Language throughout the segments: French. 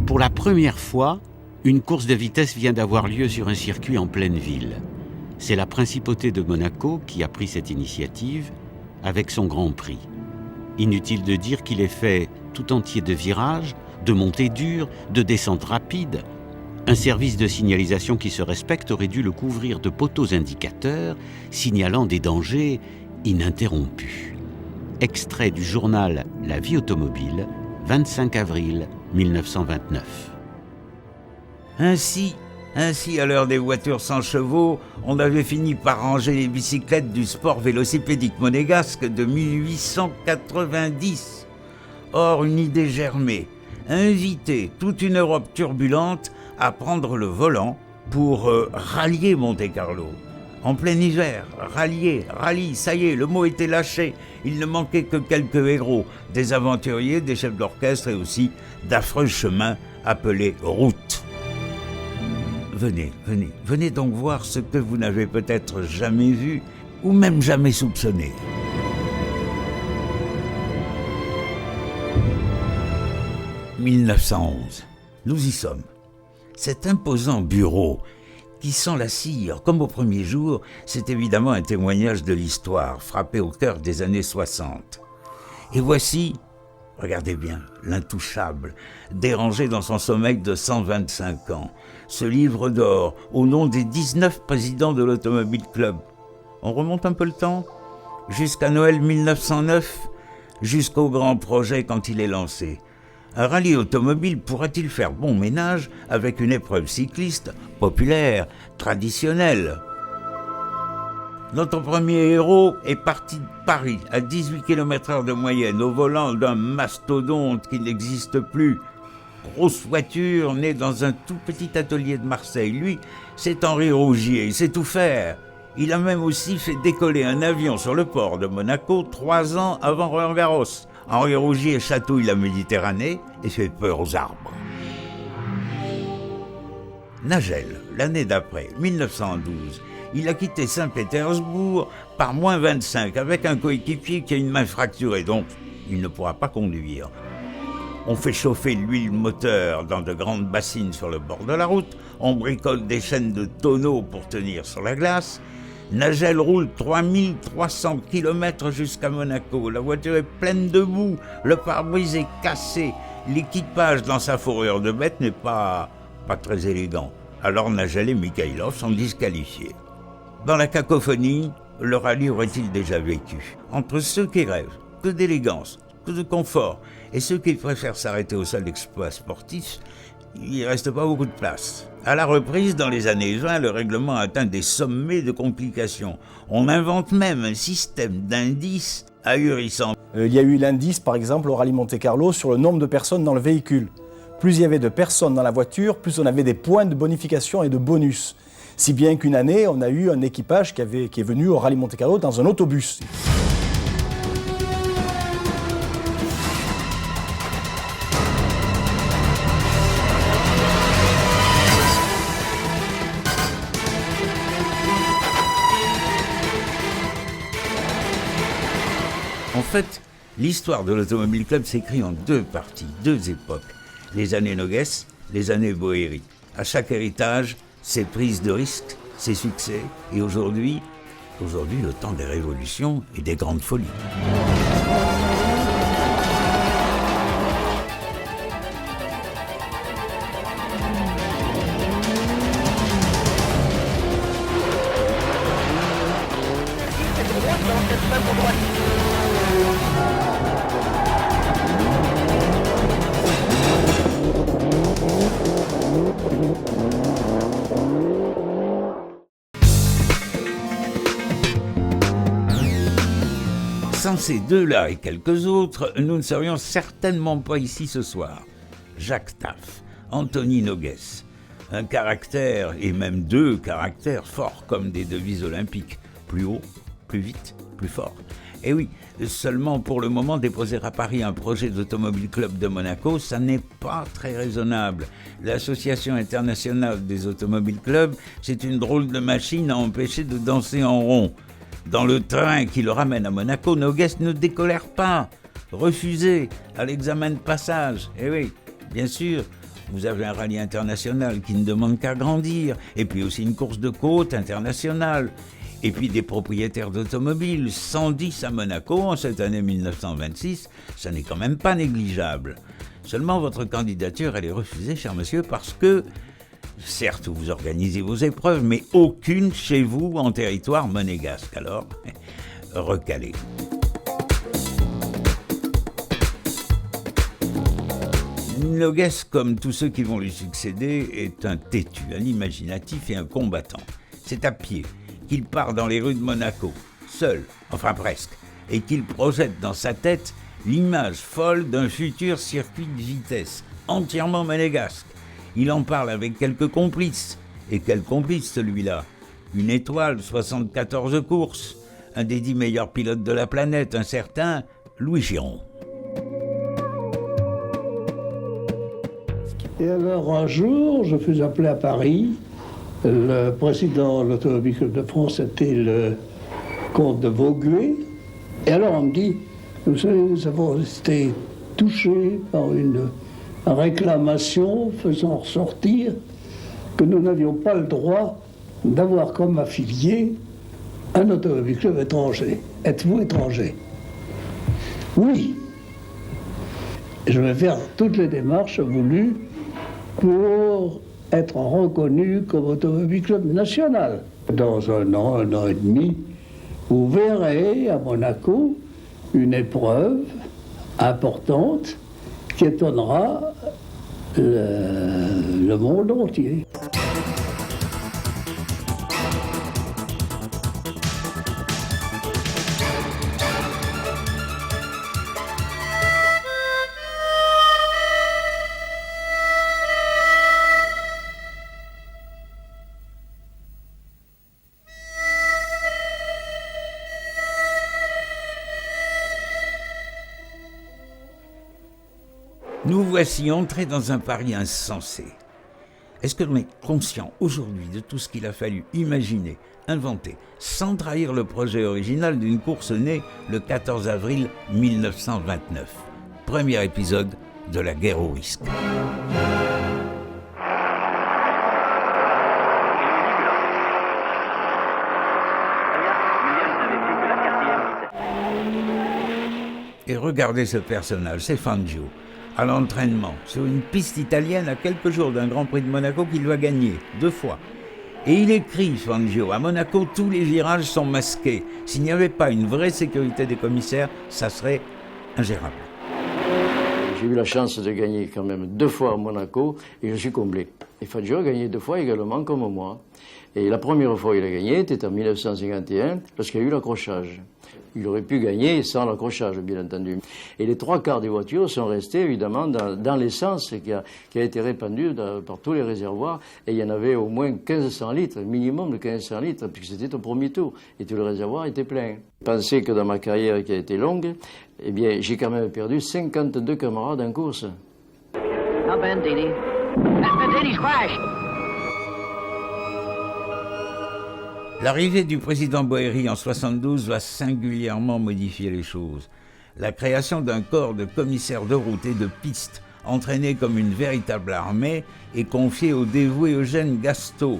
Pour la première fois, une course de vitesse vient d'avoir lieu sur un circuit en pleine ville. C'est la principauté de Monaco qui a pris cette initiative avec son Grand Prix. Inutile de dire qu'il est fait tout entier de virages, de montées dures, de descentes rapides. Un service de signalisation qui se respecte aurait dû le couvrir de poteaux indicateurs signalant des dangers ininterrompus. Extrait du journal La vie automobile, 25 avril 1929. Ainsi, à l'heure des voitures sans chevaux, on avait fini par ranger les bicyclettes du sport vélocipédique monégasque de 1890. Or, une idée germait, inviter toute une Europe turbulente à prendre le volant pour rallier Monte-Carlo. En plein hiver, rallye, ça y est, le mot était lâché. Il ne manquait que quelques héros, des aventuriers, des chefs d'orchestre et aussi d'affreux chemins appelés routes. Venez donc voir ce que vous n'avez peut-être jamais vu ou même jamais soupçonné. « 1911. Nous y sommes. Cet imposant bureau qui sent la cire comme au premier jour, c'est évidemment un témoignage de l'histoire, frappé au cœur des années 60. Et voici, regardez bien, l'intouchable, dérangé dans son sommeil de 125 ans, ce livre d'or au nom des 19 présidents de l'Automobile Club. On remonte un peu le temps, jusqu'à Noël 1909, jusqu'au grand projet quand il est lancé. Un rallye automobile pourrait-il faire bon ménage avec une épreuve cycliste populaire, traditionnelle ? Notre premier héros est parti de Paris à 18 km/h de moyenne au volant d'un mastodonte qui n'existe plus. Grosse voiture née dans un tout petit atelier de Marseille. Lui, c'est Henri Rougier, il sait tout faire. Il a même aussi fait décoller un avion sur le port de Monaco 3 ans avant Roland-Garros. Henri Rougier chatouille la Méditerranée et fait peur aux arbres. Nagel, l'année d'après, 1912, il a quitté Saint-Pétersbourg par moins 25 avec un coéquipier qui a une main fracturée, donc il ne pourra pas conduire. On fait chauffer l'huile moteur dans de grandes bassines sur le bord de la route, on bricole des chaînes de tonneaux pour tenir sur la glace. Nagel roule 3300 km jusqu'à Monaco. La voiture est pleine de boue, le pare-brise est cassé. L'équipage dans sa fourrure de bête n'est pas très élégant. Alors Nagel et Mikhailov sont disqualifiés. Dans la cacophonie, le rallye aurait-il déjà vécu ? Entre ceux qui rêvent que d'élégance, que de confort, et ceux qui préfèrent s'arrêter au seul exploit sportif, il ne reste pas beaucoup de place. À la reprise, dans les années 20, le règlement atteint des sommets de complications. On invente même un système d'indices ahurissant. Il y a eu l'indice, par exemple, au rallye Monte-Carlo, sur le nombre de personnes dans le véhicule. Plus il y avait de personnes dans la voiture, plus on avait des points de bonification et de bonus. Si bien qu'une année, on a eu un équipage qui est venu au rallye Monte-Carlo dans un autobus. En fait, l'histoire de l'Automobile Club s'écrit en 2 parties, 2 époques. Les années Noguès, les années Bohéry. À chaque héritage, ses prises de risques, ses succès. Et aujourd'hui, le temps des révolutions et des grandes folies. Sans ces 2-là et quelques autres, nous ne serions certainement pas ici ce soir. Jacques Taff, Anthony Noguès, un caractère, et même 2 caractères forts comme des devises olympiques, plus haut, plus vite, plus fort. Et oui, seulement pour le moment déposer à Paris un projet d'Automobile Club de Monaco, ça n'est pas très raisonnable. L'Association internationale des automobiles clubs, c'est une drôle de machine à empêcher de danser en rond. Dans le train qui le ramène à Monaco, Noguès ne décolère pas. Refusé à l'examen de passage. Et oui, bien sûr, vous avez un rallye international qui ne demande qu'à grandir, et puis aussi une course de côte internationale, et puis des propriétaires d'automobiles, 110 à Monaco en cette année 1926, ça n'est quand même pas négligeable. Seulement votre candidature, elle est refusée, cher monsieur, parce que, certes, vous organisez vos épreuves, mais aucune chez vous en territoire monégasque, alors recalé. Noguès, comme tous ceux qui vont lui succéder, est un têtu, un imaginatif et un combattant. C'est à pied qu'il part dans les rues de Monaco, seul, enfin presque, et qu'il projette dans sa tête l'image folle d'un futur circuit de vitesse, entièrement monégasque. Il en parle avec quelques complices. Et quel complice celui-là? Une étoile, 74 courses, un des 10 meilleurs pilotes de la planète, un certain Louis Chiron. Et alors un jour, je fus appelé à Paris. Le président de l'Automobile Club de France était le comte de Vaugué. Et alors on me dit, vous savez, nous avons été touchés par une réclamation faisant ressortir que nous n'avions pas le droit d'avoir comme affilié un automobile club étranger. Êtes-vous étranger? Oui. Je vais faire toutes les démarches voulues pour être reconnu comme automobile club national. Dans un an et demi, vous verrez à Monaco une épreuve importante qui étonnera le monde entier. Nous voici entrés dans un pari insensé. Est-ce que l'on est conscient aujourd'hui de tout ce qu'il a fallu imaginer, inventer, sans trahir le projet original d'une course née le 14 avril 1929? Premier épisode de la guerre au risque. Et regardez ce personnage, c'est Fangio, à l'entraînement, sur une piste italienne à quelques jours d'un Grand Prix de Monaco qu'il va gagner, 2 fois. Et il écrit, Fangio, à Monaco, tous les virages sont masqués. S'il n'y avait pas une vraie sécurité des commissaires, ça serait ingérable. J'ai eu la chance de gagner quand même 2 fois à Monaco et je suis comblé. Et Fangio a gagné 2 fois également comme moi. Et la première fois qu'il a gagné, c'était en 1951, lorsqu'il y a eu l'accrochage. Il aurait pu gagner sans l'accrochage, bien entendu. Et les 3/4 des voitures sont restées, évidemment, dans l'essence qui a été répandue par tous les réservoirs. Et il y en avait au moins 1500 litres, minimum de 1500 litres, puisque c'était au premier tour. Et tout le réservoir était plein. Pensez que dans ma carrière qui a été longue, eh bien, j'ai quand même perdu 52 camarades en course. Not Bandini. Bandini's crashed. L'arrivée du président Boéry en 72 va singulièrement modifier les choses. La création d'un corps de commissaires de route et de piste, entraîné comme une véritable armée, est confiée au dévoué Eugène Gastaut.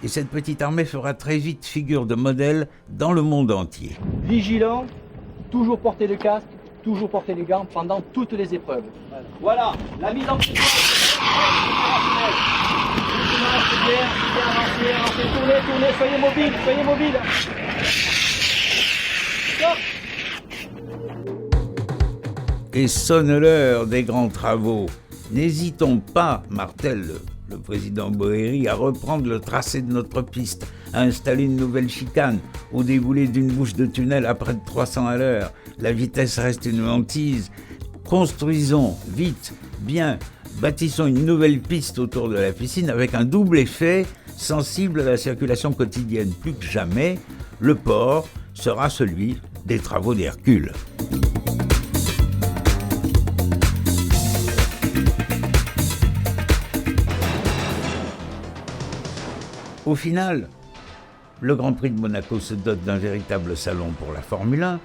Et cette petite armée fera très vite figure de modèle dans le monde entier. Vigilant, toujours porter le casque, toujours porter les gants pendant toutes les épreuves. Voilà, la mise en position. Tournez, soyez mobile. Et sonne l'heure des grands travaux. N'hésitons pas, martèle le président Boéry, à reprendre le tracé de notre piste, à installer une nouvelle chicane, au déboulé d'une bouche de tunnel à près de 300 à l'heure. La vitesse reste une hantise. Construisons vite, bien, bâtissons une nouvelle piste autour de la piscine avec un double effet sensible à la circulation quotidienne. Plus que jamais, le port sera celui des travaux d'Hercule. Au final, le Grand Prix de Monaco se dote d'un véritable salon pour la Formule 1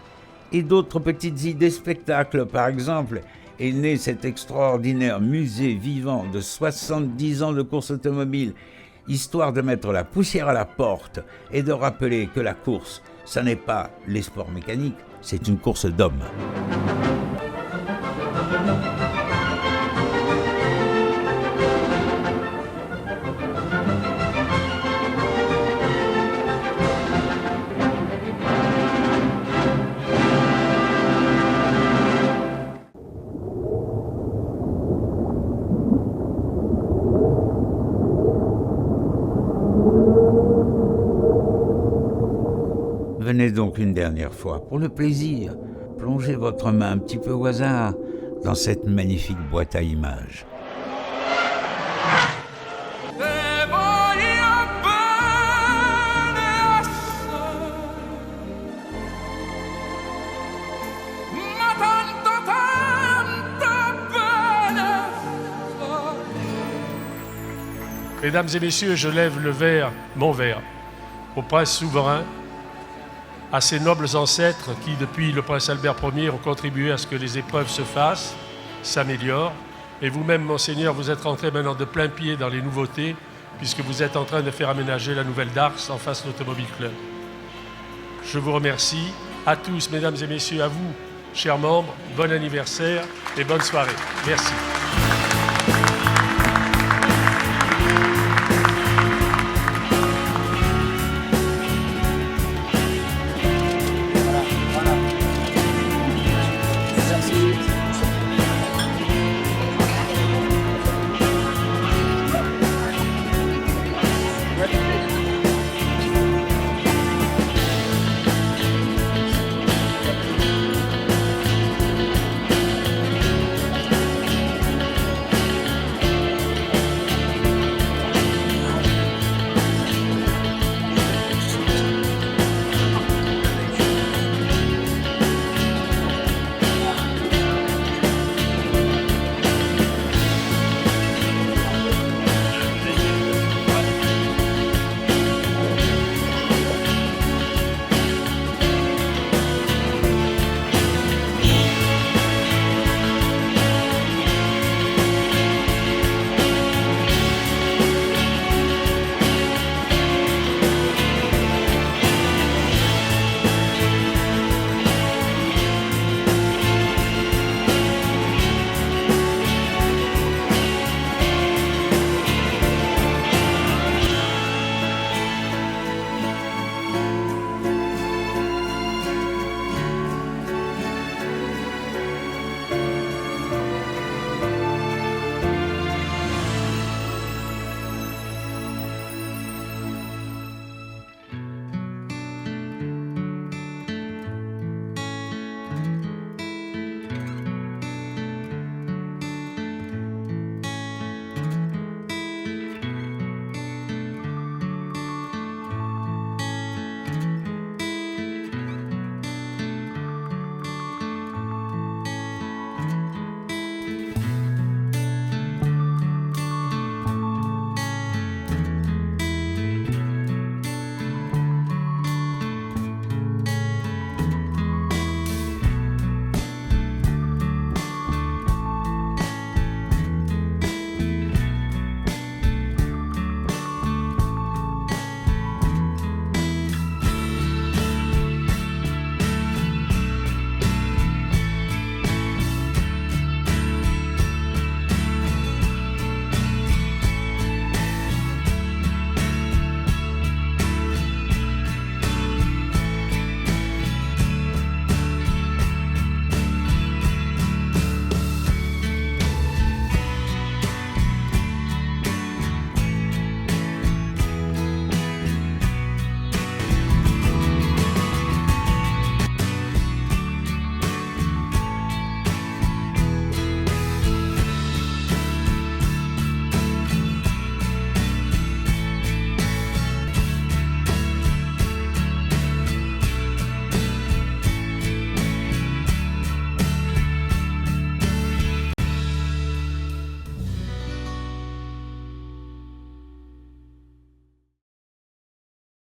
et d'autres petites idées spectacles. Par exemple, est né cet extraordinaire musée vivant de 70 ans de course automobile, histoire de mettre la poussière à la porte et de rappeler que la course, ça n'est pas les sports mécaniques, c'est une course d'hommes. Venez donc une dernière fois, pour le plaisir, plongez votre main un petit peu au hasard dans cette magnifique boîte à images. Mesdames et messieurs, je lève le verre, mon verre, au prince souverain, à ces nobles ancêtres qui, depuis le prince Albert Ier, ont contribué à ce que les épreuves se fassent, s'améliorent. Et vous-même, monseigneur, vous êtes rentré maintenant de plein pied dans les nouveautés, puisque vous êtes en train de faire aménager la nouvelle Dars en face de l'Automobile Club. Je vous remercie. À tous, mesdames et messieurs, à vous, chers membres, bon anniversaire et bonne soirée. Merci.